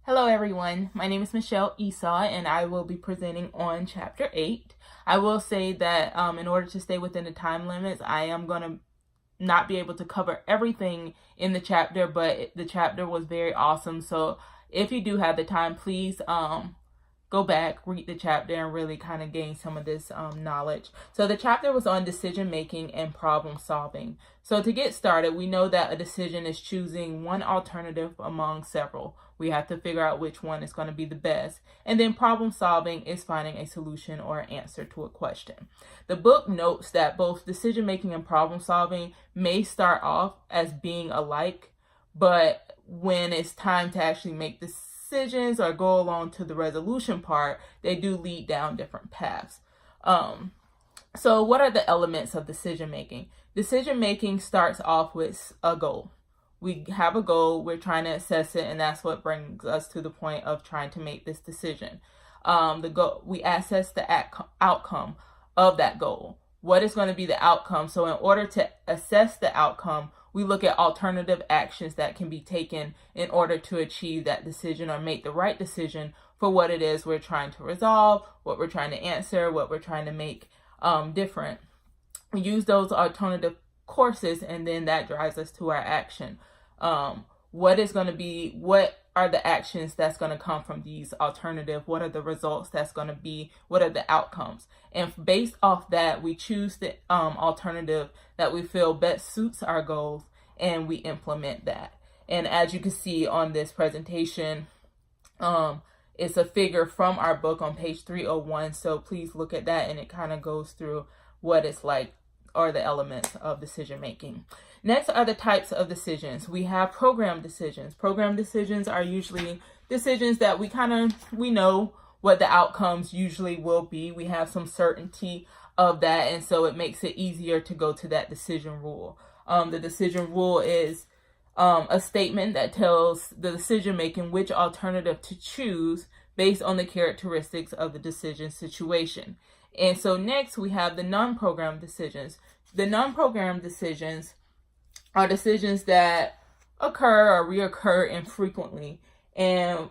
Hello everyone, my name is Michelle Esau and I will be presenting on Chapter 8. I will say that in order to stay within the time limits, I am going to not be able to cover everything in the chapter, but the chapter was very awesome. So if you do have the time, please go back, read the chapter, and really kind of gain some of this knowledge. So the chapter was on decision making and problem solving. So to get started, we know that a decision is choosing one alternative among several. We have to figure out which one is going to be the best. And then problem solving is finding a solution or answer to a question. The book notes that both decision making and problem solving may start off as being alike, but when it's time to actually make decisions or go along to the resolution part, they do lead down different paths. So what are the elements of decision making? Decision making starts off with a goal. We have a goal, we're trying to assess it, and that's what brings us to the point of trying to make this decision. We assess the outcome of that goal. What is going to be the outcome? So in order to assess the outcome, we look at alternative actions that can be taken in order to achieve that decision or make the right decision for what it is we're trying to resolve, what we're trying to answer, what we're trying to make different. We use those alternative courses, and then that drives us to our action. What are the actions that's going to come from these alternative? What are the results that's going to be? What are the outcomes? And based off that, we choose the alternative that we feel best suits our goals, and we implement that. And as you can see on this presentation, it's a figure from our book on page 301. So please look at that, and it kind of goes through what it's like, or the elements of decision making. Next are the types of decisions. We have program decisions. Program decisions are usually decisions that we know what the outcomes usually will be. We have some certainty of that, and so it makes it easier to go to that decision rule. The decision rule is a statement that tells the decision making which alternative to choose based on the characteristics of the decision situation. And so next we have the non-program decisions. The non-program decisions are decisions that occur or reoccur infrequently, and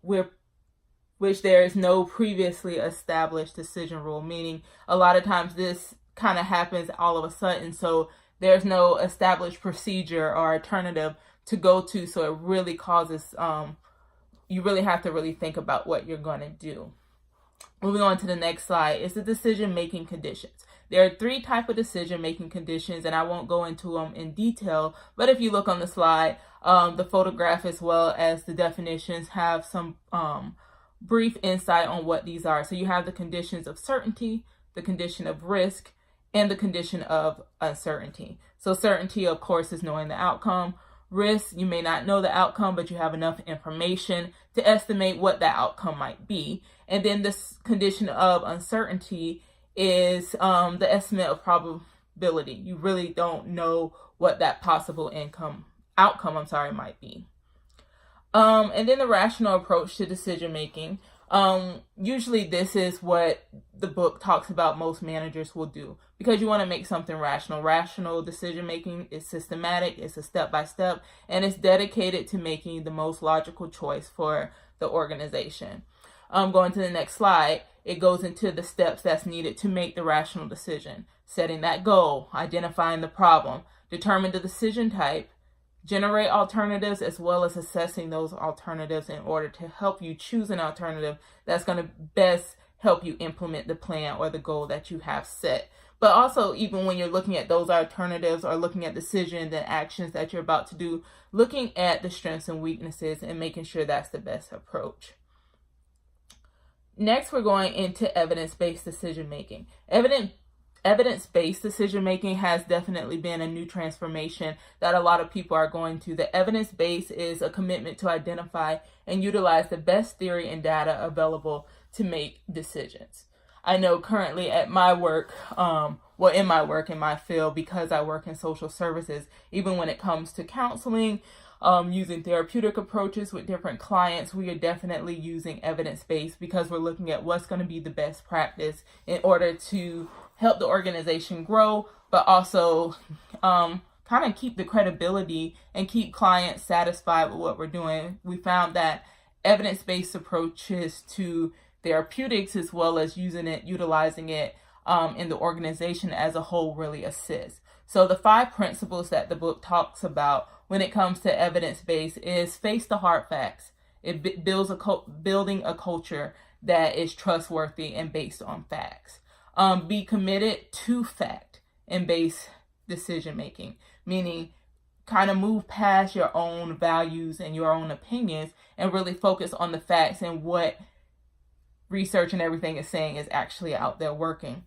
which there is no previously established decision rule, meaning a lot of times this kind of happens all of a sudden, so there's no established procedure or alternative to go to, so it really causes, you really have to really think about what you're going to do. Moving on to the next slide is the decision-making conditions. There are 3 types of decision-making conditions, and I won't go into them in detail, but if you look on the slide, the photograph as well as the definitions have some brief insight on what these are. So you have the conditions of certainty, the condition of risk, and the condition of uncertainty. So certainty, of course, is knowing the outcome. Risk, you may not know the outcome, but you have enough information to estimate what that outcome might be. And then this condition of uncertainty is the estimate of probability. You really don't know what that possible outcome might be. And then the rational approach to decision making. Usually this is what the book talks about most managers will do, because you want to make something rational. Rational decision making is systematic, it's a step-by-step, and it's dedicated to making the most logical choice for the organization. Going to the next slide, it goes into the steps that's needed to make the rational decision. Setting that goal, identifying the problem, determine the decision type, generate alternatives, as well as assessing those alternatives in order to help you choose an alternative that's going to best help you implement the plan or the goal that you have set. But also, even when you're looking at those alternatives or looking at decisions and actions that you're about to do, looking at the strengths and weaknesses and making sure that's the best approach. Next, we're going into evidence-based decision making. Evidence-based decision making has definitely been a new transformation that a lot of people are going to. The evidence-based is a commitment to identify and utilize the best theory and data available to make decisions. I know currently at my work, in my field, because I work in social services, even when it comes to counseling, using therapeutic approaches with different clients, we are definitely using evidence-based because we're looking at what's going to be the best practice in order to help the organization grow, but also kind of keep the credibility and keep clients satisfied with what we're doing. We found that evidence-based approaches to therapeutics, as well as utilizing it in the organization as a whole, really assists. So the 5 principles that the book talks about when it comes to evidence-based is face the hard facts. It builds building a culture that is trustworthy and based on facts. Be committed to fact and based decision making, meaning kind of move past your own values and your own opinions and really focus on the facts and what research and everything is saying is actually out there working.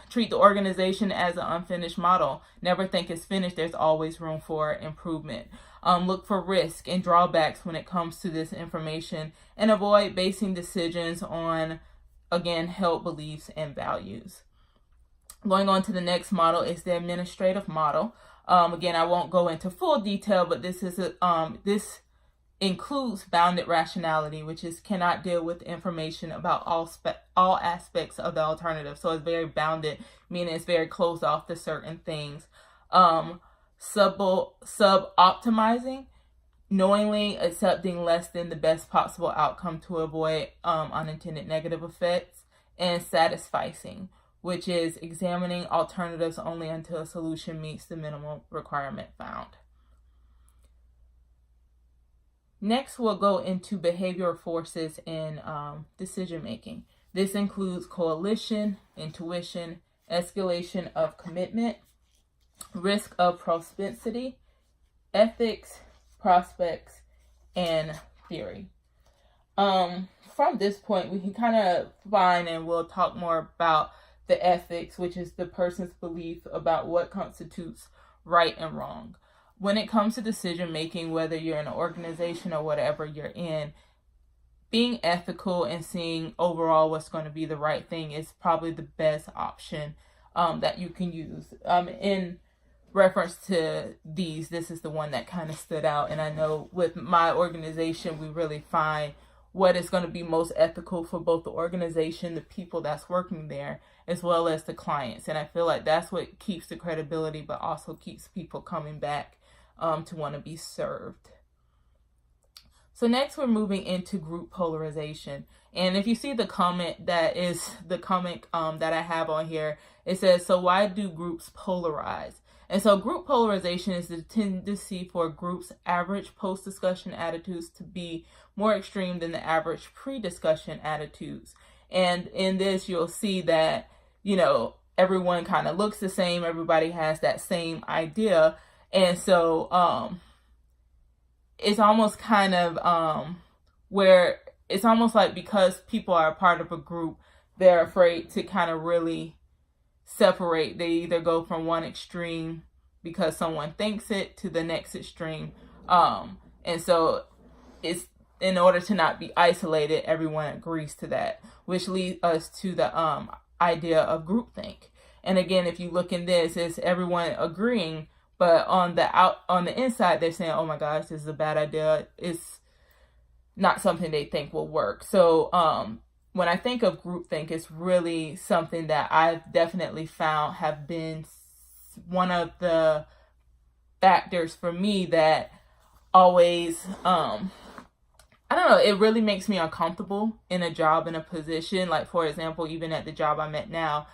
Treat the organization as an unfinished model. Never think it's finished. There's always room for improvement. Look for risk and drawbacks when it comes to this information, and avoid basing decisions on, again, held beliefs and values. Going on to the next model is the administrative model. Again, I won't go into full detail, but this includes bounded rationality, which is cannot deal with information about all aspects of the alternative. So it's very bounded, meaning it's very closed off to certain things. Sub-optimizing, knowingly accepting less than the best possible outcome to avoid unintended negative effects. And satisficing, which is examining alternatives only until a solution meets the minimum requirement found. Next, we'll go into behavioral forces in decision making. This includes coalition, intuition, escalation of commitment, risk of propensity, ethics, prospects, and theory. From this point, we can kind of find, and we'll talk more about the ethics, which is the person's belief about what constitutes right and wrong. When it comes to decision making, whether you're in an organization or whatever you're in, being ethical and seeing overall what's going to be the right thing is probably the best option that you can use. In reference to these, this is the one that kind of stood out. And I know with my organization, we really find what is going to be most ethical for both the organization, the people that's working there, as well as the clients. And I feel like that's what keeps the credibility, but also keeps people coming back to want to be served. So next we're moving into group polarization. And if you see the comment that is the comment that I have on here, it says, so why do groups polarize? And so group polarization is the tendency for groups' average post-discussion attitudes to be more extreme than the average pre-discussion attitudes. And in this, you'll see that, everyone kind of looks the same. Everybody has that same idea. And so it's almost kind of where it's almost like because people are a part of a group, they're afraid to kind of really separate. They either go from one extreme because someone thinks it to the next extreme. And so it's in order to not be isolated, everyone agrees to that, which leads us to the idea of groupthink. And again, if you look in this, it's everyone agreeing, but on the inside, they're saying, oh my gosh, this is a bad idea. It's not something they think will work. So when I think of groupthink, it's really something that I've definitely found have been one of the factors for me that always, I don't know, it really makes me uncomfortable in a job, in a position. Like, for example, even at the job I'm at now,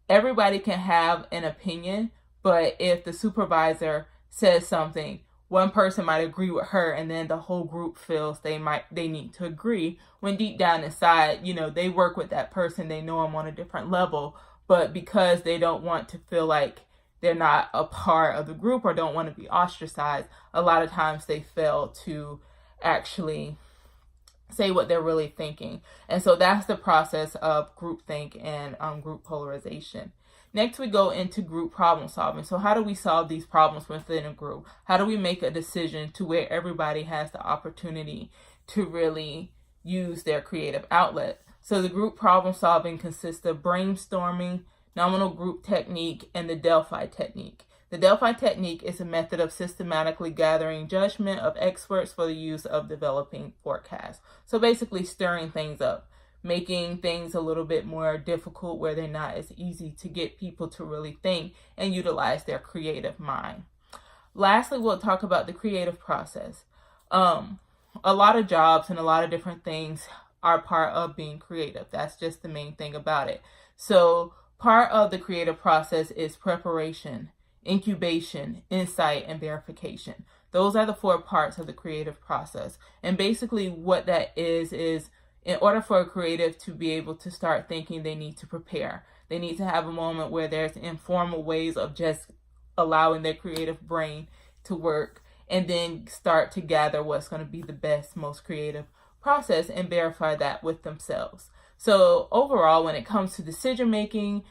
everybody can have an opinion, but if the supervisor says something, one person might agree with her, and then the whole group feels they need to agree, when deep down inside, they work with that person, they know them on a different level, but because they don't want to feel like they're not a part of the group or don't want to be ostracized, a lot of times they fail to actually say what they're really thinking. And so that's the process of groupthink and group polarization. Next, we go into group problem solving. So how do we solve these problems within a group? How do we make a decision to where everybody has the opportunity to really use their creative outlet? So the group problem solving consists of brainstorming, nominal group technique, and the Delphi technique. The Delphi technique is a method of systematically gathering judgment of experts for the use of developing forecasts. So basically stirring things up, making things a little bit more difficult where they're not as easy to get people to really think and utilize their creative mind. Lastly, we'll talk about the creative process. a lot of jobs and a lot of different things are part of being creative. That's just the main thing about it. So part of the creative process is preparation, incubation, insight, and verification. Those are the 4 parts of the creative process. And basically what that is in order for a creative to be able to start thinking, they need to prepare. They need to have a moment where there's informal ways of just allowing their creative brain to work, and then start to gather what's going to be the best, most creative process and verify that with themselves. So overall, when it comes to decision making,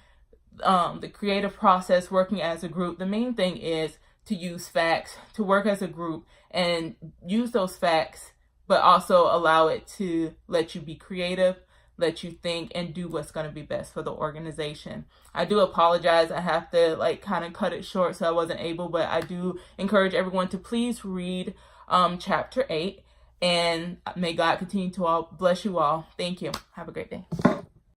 the creative process, working as a group, the main thing is to use facts, to work as a group and use those facts, but also allow it to let you be creative, let you think, and do what's going to be best for the organization. I do apologize. I have to kind of cut it short, so I wasn't able, but I do encourage everyone to please read chapter 8, and may God continue to bless you all. Thank you. Have a great day.